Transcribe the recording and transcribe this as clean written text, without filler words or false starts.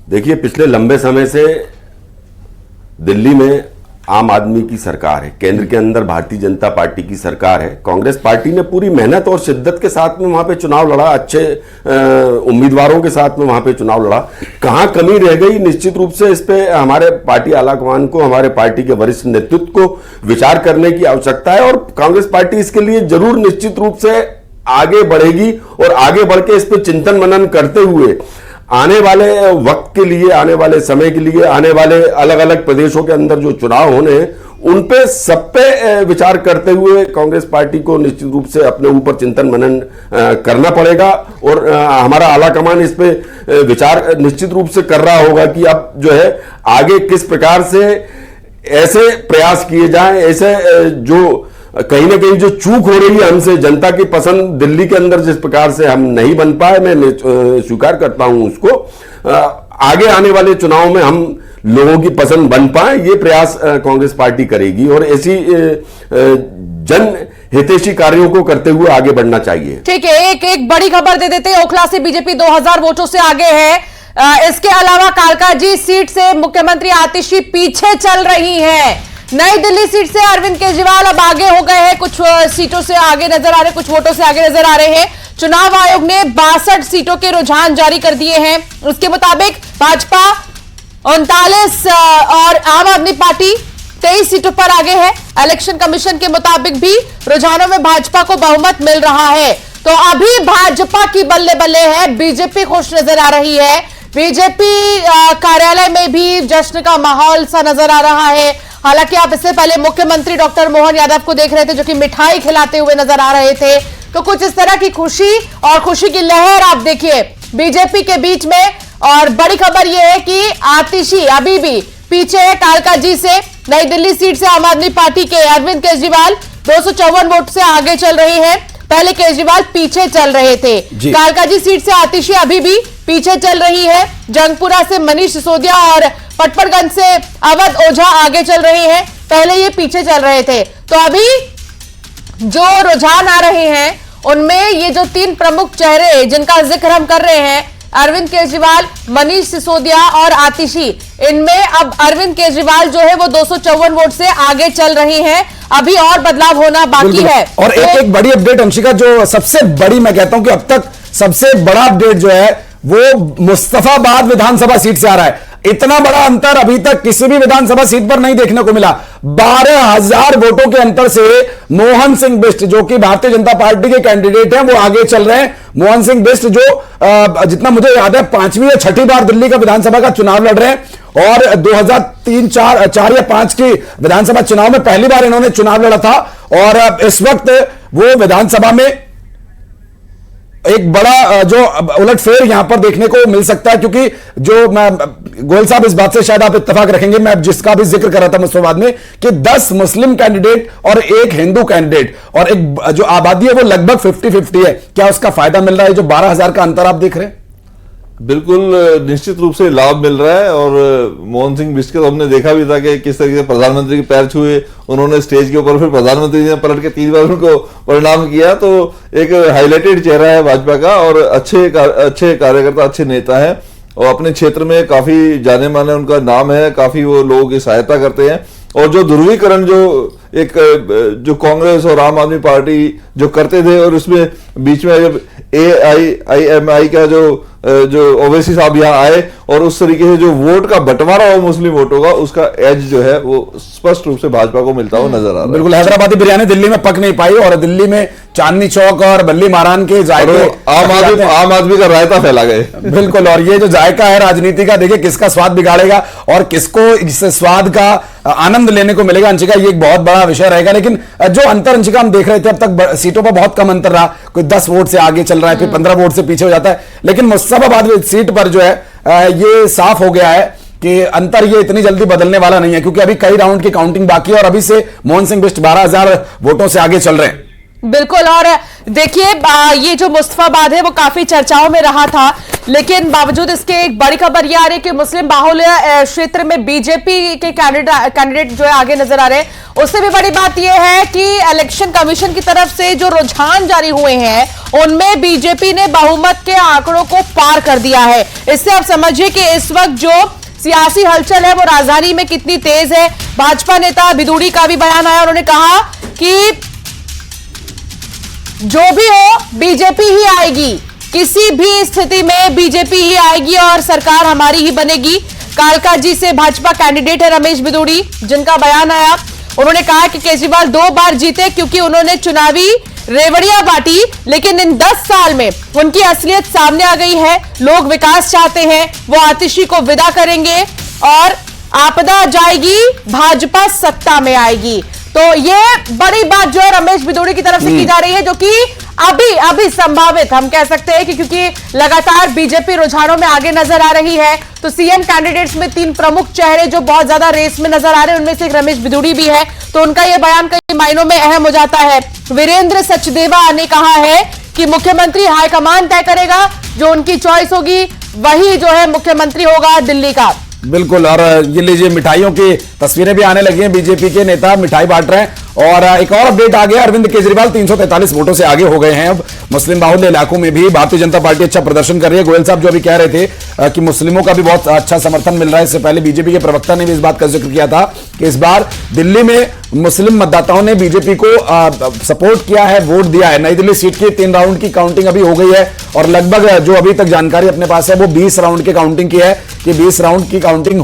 देखिए, पिछले लंबे समय से दिल्ली में आम आदमी की सरकार है, केंद्र के अंदर भारतीय जनता पार्टी की सरकार है। कांग्रेस पार्टी ने पूरी मेहनत और शिद्दत के साथ में वहां पे चुनाव लड़ा, अच्छे उम्मीदवारों के साथ में वहां पे चुनाव लड़ा। कहां कमी रह गई, निश्चित रूप से इस पे हमारे पार्टी आलाकमान को, हमारे पार्टी के वरिष्ठ नेतृत्व को विचार करने की आवश्यकता है और कांग्रेस पार्टी इसके लिए जरूर निश्चित रूप से आगे बढ़ेगी और आगे बढ़ के इस पे चिंतन मनन करते हुए आने वाले वक्त के लिए, आने वाले समय के लिए, आने वाले अलग अलग प्रदेशों के अंदर जो चुनाव होने हैं उन पे सब पे विचार करते हुए कांग्रेस पार्टी को निश्चित रूप से अपने ऊपर चिंतन मनन करना पड़ेगा और हमारा आलाकमान इस पे विचार निश्चित रूप से कर रहा होगा कि अब जो है आगे किस प्रकार से ऐसे प्रयास किए जाएं, ऐसे जो कहीं ना कहीं जो चूक हो रही है हमसे, जनता की पसंद दिल्ली के अंदर जिस प्रकार से हम नहीं बन पाए, मैं स्वीकार करता हूं उसको, आगे आने वाले चुनाव में हम लोगों की पसंद बन पाए, ये प्रयास कांग्रेस पार्टी करेगी और ऐसी जन हितैषी कार्यों को करते हुए आगे बढ़ना चाहिए। ठीक है, एक बड़ी खबर दे देते हैं। ओखला से बीजेपी 2000 वोटों से आगे है। इसके अलावा कालकाजी सीट से मुख्यमंत्री आतिशी पीछे चल रही है। नई दिल्ली सीट से अरविंद केजरीवाल अब आगे हो गए हैं, कुछ सीटों से आगे नजर आ रहे, कुछ वोटों से आगे नजर आ रहे हैं। चुनाव आयोग ने 62 सीटों के रुझान जारी कर दिए हैं। उसके मुताबिक भाजपा 39 और आम आदमी पार्टी 23 सीटों पर आगे है। इलेक्शन कमीशन के मुताबिक भी रुझानों में भाजपा को बहुमत मिल रहा है। तो अभी भाजपा की बल्ले बल्ले है, बीजेपी खुश नजर आ रही है। बीजेपी कार्यालय में भी जश्न का माहौल सा नजर आ रहा है। हालांकि आप इससे पहले मुख्यमंत्री डॉक्टर मोहन यादव को देख रहे थे जो कि मिठाई खिलाते हुए नजर आ रहे थे। तो कुछ इस तरह की खुशी और खुशी की लहर आप देखिए बीजेपी के बीच में। और बड़ी खबर यह है कि आतिशी अभी भी पीछे है कालकाजी से। नई दिल्ली सीट से आम आदमी पार्टी के अरविंद केजरीवाल 254 वोट से आगे चल रहे हैं। पहले केजरीवाल पीछे चल रहे थे। कालकाजी सीट से आतिशी अभी भी पीछे चल रही है। जंगपुरा से मनीष सिसोदिया और पटपड़गंज से अवध ओझा आगे चल रहे हैं, पहले ये पीछे चल रहे थे। तो अभी जो रुझान आ रहे हैं उनमें ये जो 3 प्रमुख चेहरे जिनका जिक्र हम कर रहे हैं, अरविंद केजरीवाल, मनीष सिसोदिया और आतिशी, इनमें अब अरविंद केजरीवाल जो है वो 254 वोट से आगे चल रही हैं। अभी और बदलाव होना बाकी है। और एक बड़ी अपडेट अंशिका, जो सबसे बड़ी मैं कहता हूं कि अब तक सबसे बड़ा अपडेट जो है वो मुस्तफाबाद विधानसभा सीट से आ रहा है। इतना बड़ा अंतर अभी तक किसी भी विधानसभा सीट पर नहीं देखने को मिला। 12,000 वोटों के अंतर से मोहन सिंह बिष्ट जो कि भारतीय जनता पार्टी के कैंडिडेट हैं वो आगे चल रहे हैं। मोहन सिंह बिष्ट जो जितना मुझे याद है 5वीं या 6ठी बार दिल्ली का विधानसभा का चुनाव लड़ रहे हैं और 2003, 4 या 5 की विधानसभा चुनाव में पहली बार इन्होंने चुनाव लड़ा था और इस वक्त वो विधानसभा में एक बड़ा जो उलटफेर यहां पर देखने को मिल सकता है, क्योंकि जो गोयल साहब इस बात से शायद आप इत्तेफाक रखेंगे, मैं जिसका भी जिक्र कर रहा था मुस्तफाबाद में, कि 10 मुस्लिम कैंडिडेट और 1 हिंदू कैंडिडेट और एक जो आबादी है वो लगभग 50-50 है। क्या उसका फायदा मिल रहा है जो 12,000 का अंतर आप देख रहे हैं? बिल्कुल निश्चित रूप से लाभ मिल रहा है। और मोहन सिंह बिष्ट को हमने देखा भी था कि किस तरीके से प्रधानमंत्री के पैर छुए उन्होंने स्टेज के ऊपर, फिर प्रधानमंत्री ने पलट के 3 बार उनको प्रणाम किया। तो एक हाईलाइटेड चेहरा है भाजपा का और अच्छे कार्यकर्ता, अच्छे नेता हैं और अपने क्षेत्र में काफी जाने माने उनका नाम है, काफी वो लोगों की सहायता करते हैं। और जो ध्रुवीकरण जो कांग्रेस और आम आदमी पार्टी जो करते थे और उसमें बीच में जब AIMI का जो ओवैसी साहब यहाँ आए और उस तरीके से जो वोट का बंटवारा हो मुस्लिम वोटों का, उसका एज जो है वो स्पष्ट रूप से भाजपा को मिलता हुआ नजर आ रहा है। बिल्कुल, हैदराबादी बिरयानी दिल्ली में पक नहीं पाई और दिल्ली में चांदनी चौक और बल्ली मारान के जायके आम आदमी का रायता फैला गए। बिल्कुल, और ये जो जायका है राजनीति का, देखिए किसका स्वाद बिगाड़ेगा और किसको इस स्वाद का आनंद लेने को मिलेगा। अंशिका, ये एक बहुत बड़ा विषय रहेगा। लेकिन जो अंतर अंशिका हम देख रहे थे, अब तक सीटों पर बहुत कम अंतर रहा, कोई 10 वोट से आगे चल रहा है, फिर 15 वोट से पीछे हो जाता है। लेकिन मुस्तफाबाद सीट पर जो है ये साफ हो गया है कि अंतर ये इतनी जल्दी बदलने वाला नहीं है, क्योंकि अभी कई राउंड की काउंटिंग बाकी है और अभी से मोहन सिंह बिष्ट 12,000 वोटों से आगे चल रहे हैं। बिल्कुल। और देखिए ये जो मुस्तफाबाद है वो काफी चर्चाओं में रहा था, लेकिन बावजूद इसके एक बड़ी खबर ये आ रही है कि मुस्लिम बाहुल्य क्षेत्र में बीजेपी के कैंडिडेट जो है आगे नजर आ रहे हैं। उससे भी बड़ी बात यह है कि इलेक्शन कमीशन की तरफ से जो रुझान जारी हुए हैं उनमें बीजेपी ने बहुमत के आंकड़ों को पार कर दिया है। इससे आप समझिए कि इस वक्त जो सियासी हलचल है वो राजधानी में कितनी तेज है। भाजपा नेता बिदुड़ी का भी बयान आया, उन्होंने कहा कि जो भी हो बीजेपी ही आएगी, किसी भी स्थिति में बीजेपी ही आएगी और सरकार हमारी ही बनेगी। कालका जी से भाजपा कैंडिडेट है रमेश बिदुड़ी, जिनका बयान आया। उन्होंने कहा कि केजरीवाल 2 बार जीते क्योंकि उन्होंने चुनावी रेवड़ियां बांटी, लेकिन इन 10 साल में उनकी असलियत सामने आ गई है। लोग विकास चाहते हैं, वो आतिशी को विदा करेंगे और आपदा जाएगी, भाजपा सत्ता में आएगी। तो ये बड़ी बात जो है रमेश बिदुड़ी की तरफ से की जा रही है, जो कि अभी संभावित हम कह सकते हैं कि क्योंकि लगातार बीजेपी रुझानों में आगे नजर आ रही है। तो सीएम कैंडिडेट्स में 3 प्रमुख चेहरे जो बहुत ज्यादा रेस में नजर आ रहे हैं, उनमें से एक रमेश बिदुड़ी भी है। तो उनका यह बयान कई मायनों में अहम हो जाता है। वीरेंद्र सचदेवा ने कहा है कि मुख्यमंत्री हाईकमान तय करेगा, जो उनकी चॉइस होगी वही जो है मुख्यमंत्री होगा दिल्ली का। बिल्कुल। और ये लीजिए मिठाइयों की तस्वीरें भी आने लगी हैं, बीजेपी के नेता मिठाई बांट रहे हैं। और एक और अपडेट आ गया, अरविंद केजरीवाल 343 वोटों से आगे हो गए हैं। अब मुस्लिम बाहुल्य इलाकों में भी भारतीय जनता पार्टी अच्छा प्रदर्शन कर रही है। गोयल साहब जो अभी कह रहे थे कि मुस्लिमों का भी बहुत अच्छा समर्थन मिल रहा है, इससे पहले बीजेपी के प्रवक्ता ने भी इस बात का जिक्र किया था कि इस बार दिल्ली में मुस्लिम मतदाताओं ने बीजेपी को सपोर्ट किया है, वोट दिया है। नई दिल्ली सीट की 3 राउंड की काउंटिंग अभी हो गई है और लगभग जो अभी तक जानकारी अपने पास है वो 20 राउंड की काउंटिंग की है कि 20 राउंड की काउंटिंग